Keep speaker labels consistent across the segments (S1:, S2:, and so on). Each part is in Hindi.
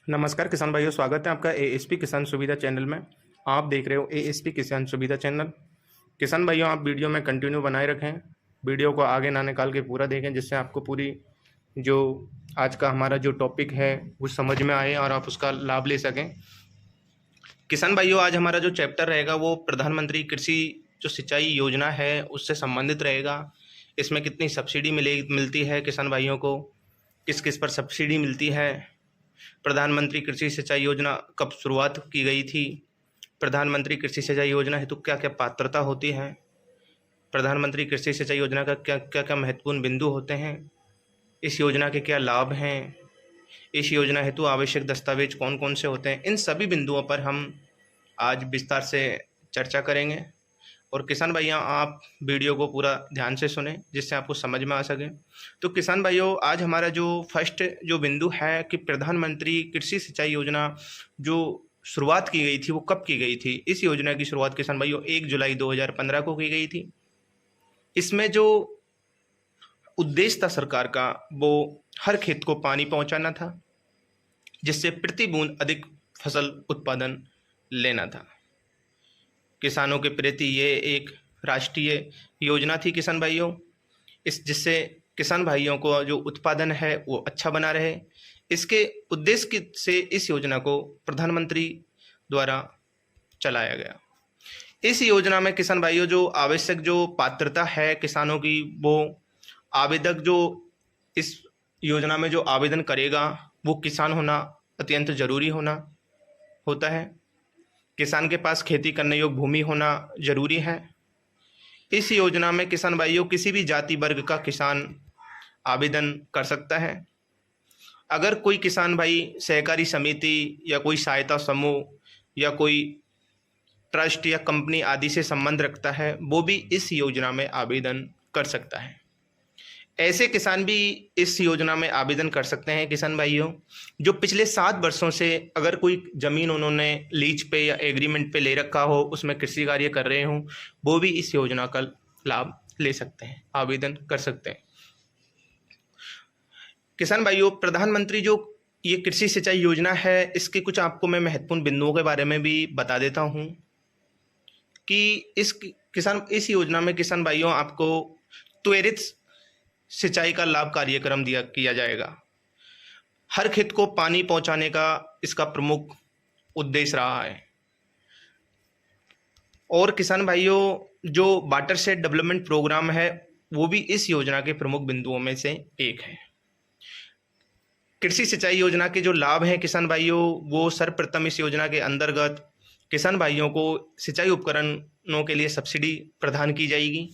S1: नमस्कार किसान भाइयों, स्वागत है आपका एएसपी किसान सुविधा चैनल में। आप देख रहे हो एएसपी किसान सुविधा चैनल। किसान भाइयों, आप वीडियो में कंटिन्यू बनाए रखें, वीडियो को आगे ना निकाल के पूरा देखें, जिससे आपको पूरी जो आज का हमारा जो टॉपिक है वो समझ में आए और आप उसका लाभ ले सकें। किसान भाइयों, आज हमारा जो चैप्टर रहेगा वो प्रधानमंत्री कृषि जो सिंचाई योजना है उससे संबंधित रहेगा। इसमें कितनी सब्सिडी मिलती है किसान भाइयों को, किस किस पर सब्सिडी मिलती है, प्रधानमंत्री कृषि सिंचाई योजना कब शुरुआत की गई थी, प्रधानमंत्री कृषि सिंचाई योजना हेतु क्या क्या पात्रता होती है, प्रधानमंत्री कृषि सिंचाई योजना का क्या क्या क्या महत्वपूर्ण बिंदु होते हैं, इस योजना के क्या लाभ हैं, इस योजना हेतु आवश्यक दस्तावेज कौन कौन से होते हैं, इन सभी बिंदुओं पर हम आज विस्तार से चर्चा करेंगे। और किसान भाइयों, आप वीडियो को पूरा ध्यान से सुने जिससे आपको समझ में आ सके। तो किसान भाइयों, आज हमारा जो फर्स्ट जो बिंदु है कि प्रधानमंत्री कृषि सिंचाई योजना जो शुरुआत की गई थी वो कब की गई थी। इस योजना की शुरुआत किसान भाइयों 1 जुलाई 2015 को की गई थी। इसमें जो उद्देश्य था सरकार का वो हर खेत को पानी पहुंचाना था, जिससे प्रति बूंद अधिक फसल उत्पादन लेना था। किसानों के प्रति ये एक राष्ट्रीय योजना थी किसान भाइयों, जिससे किसान भाइयों को जो उत्पादन है वो अच्छा बना रहे। इसके उद्देश्य से इस योजना को प्रधानमंत्री द्वारा चलाया गया। इस योजना में किसान भाइयों जो आवश्यक जो पात्रता है किसानों की, वो आवेदक जो इस योजना में जो आवेदन करेगा वो किसान होना अत्यंत जरूरी होता है। किसान के पास खेती करने योग्य भूमि होना जरूरी है। इस योजना में किसान भाइयों किसी भी जाति वर्ग का किसान आवेदन कर सकता है। अगर कोई किसान भाई सहकारी समिति या कोई सहायता समूह या कोई ट्रस्ट या कंपनी आदि से संबंध रखता है वो भी इस योजना में आवेदन कर सकता है। ऐसे किसान भी इस योजना में आवेदन कर सकते हैं किसान भाइयों जो पिछले 7 वर्षों से अगर कोई ज़मीन उन्होंने लीज पे या एग्रीमेंट पे ले रखा हो, उसमें कृषि कार्य कर रहे हों, वो भी इस योजना का लाभ ले सकते हैं, आवेदन कर सकते हैं। किसान भाइयों, प्रधानमंत्री जो ये कृषि सिंचाई योजना है इसके कुछ आपको मैं महत्वपूर्ण बिंदुओं के बारे में भी बता देता हूँ कि इस योजना में किसान भाइयों आपको त्वरित सिंचाई का लाभ कार्यक्रम किया जाएगा। हर खेत को पानी पहुंचाने का इसका प्रमुख उद्देश्य रहा है। और किसान भाइयों, जो वाटरशेड डेवलपमेंट प्रोग्राम है वो भी इस योजना के प्रमुख बिंदुओं में से एक है। कृषि सिंचाई योजना के जो लाभ हैं किसान भाइयों, वो सर्वप्रथम इस योजना के अंतर्गत किसान भाइयों को सिंचाई उपकरणों के लिए सब्सिडी प्रदान की जाएगी।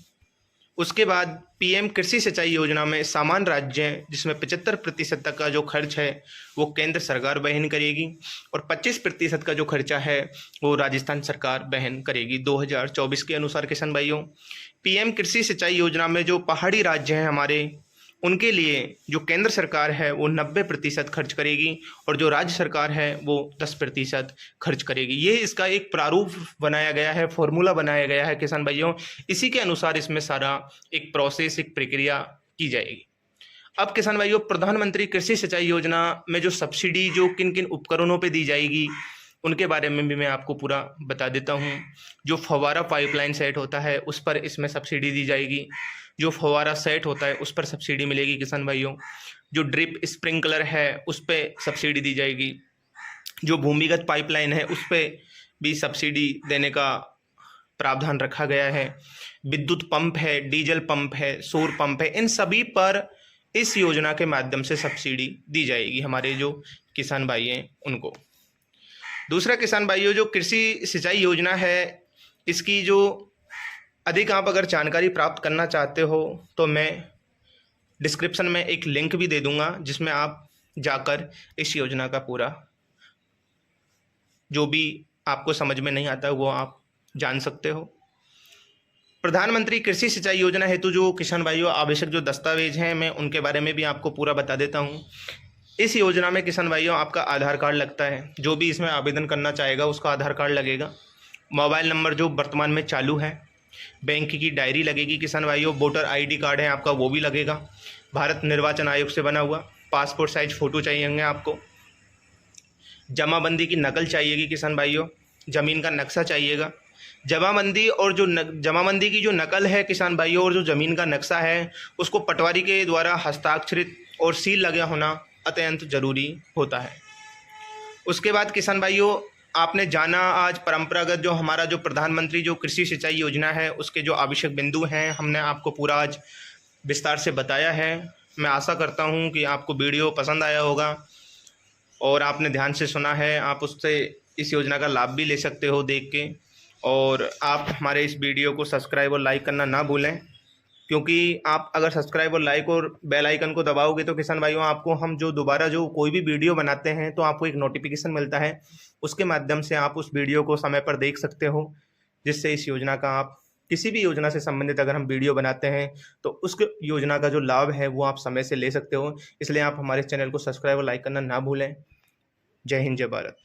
S1: उसके बाद पीएम कृषि सिंचाई योजना में सामान्य राज्य जिसमें 75% तक का जो खर्च है वो केंद्र सरकार वहन करेगी और 25% का जो खर्चा है वो राजस्थान सरकार वहन करेगी 2024 के अनुसार। किसान भाइयों, पीएम कृषि सिंचाई योजना में जो पहाड़ी राज्य हैं हमारे, उनके लिए जो केंद्र सरकार है वो 90% खर्च करेगी और जो राज्य सरकार है वो 10% खर्च करेगी। ये इसका एक प्रारूप बनाया गया है, फॉर्मूला बनाया गया है किसान भाइयों। इसी के अनुसार इसमें सारा एक प्रोसेस, एक प्रक्रिया की जाएगी। अब किसान भाइयों, प्रधानमंत्री कृषि सिंचाई योजना में जो सब्सिडी जो किन किन उपकरणों पर दी जाएगी उनके बारे में भी मैं आपको पूरा बता देता हूँ। जो फव्वारा पाइपलाइन सेट होता है उस पर इसमें सब्सिडी दी जाएगी। जो फव्वारा सेट होता है उस पर सब्सिडी मिलेगी किसान भाइयों। जो ड्रिप स्प्रिंकलर है उस पर सब्सिडी दी जाएगी। जो भूमिगत पाइपलाइन है उस पर भी सब्सिडी देने का प्रावधान रखा गया है। विद्युत पंप है, डीजल पंप है, सौर पंप है, इन सभी पर इस योजना के माध्यम से सब्सिडी दी जाएगी हमारे जो किसान भाई हैं उनको। दूसरा किसान भाइयों, जो कृषि सिंचाई योजना है इसकी जो अधिक आप अगर जानकारी प्राप्त करना चाहते हो तो मैं डिस्क्रिप्शन में एक लिंक भी दे दूंगा जिसमें आप जाकर इस योजना का पूरा जो भी आपको समझ में नहीं आता वो आप जान सकते हो। प्रधानमंत्री कृषि सिंचाई योजना हेतु जो किसान भाइयों आवश्यक जो दस्तावेज हैं मैं उनके बारे में भी आपको पूरा बता देता हूँ। इस योजना में किसान भाइयों आपका आधार कार्ड लगता है। जो भी इसमें आवेदन करना चाहेगा उसका आधार कार्ड लगेगा। मोबाइल नंबर जो वर्तमान में चालू है, बैंक की डायरी लगेगी किसान भाइयों, वोटर आईडी कार्ड है आपका वो भी लगेगा, भारत निर्वाचन आयोग से बना हुआ, पासपोर्ट साइज फ़ोटो चाहिए आपको। जमाबंदी की नकल चाहिएगी किसान भाइयों, ज़मीन का नक्शा चाहिएगा। जमाबंदी और जमाबंदी की जो नकल है किसान भाइयों, और जो ज़मीन का नक्शा है उसको पटवारी के द्वारा हस्ताक्षरित और सील लगा होना अत्यंत ज़रूरी होता है। उसके बाद किसान भाइयों, आपने जाना आज परंपरागत जो हमारा जो प्रधानमंत्री जो कृषि सिंचाई योजना है उसके जो आवश्यक बिंदु हैं, हमने आपको पूरा आज विस्तार से बताया है। मैं आशा करता हूं कि आपको वीडियो पसंद आया होगा और आपने ध्यान से सुना है। आप उससे इस योजना का लाभ भी ले सकते हो देख के। और आप हमारे इस वीडियो को सब्सक्राइब और लाइक करना ना भूलें, क्योंकि आप अगर सब्सक्राइब और लाइक और बेल आइकन को दबाओगे तो किसान भाइयों आपको हम जो दोबारा जो कोई भी वीडियो बनाते हैं तो आपको एक नोटिफिकेशन मिलता है, उसके माध्यम से आप उस वीडियो को समय पर देख सकते हो, जिससे इस योजना का आप किसी भी योजना से संबंधित अगर हम वीडियो बनाते हैं तो उस योजना का जो लाभ है वो आप समय से ले सकते हो। इसलिए आप हमारे चैनल को सब्सक्राइब और लाइक करना ना भूलें। जय हिंद, जय भारत।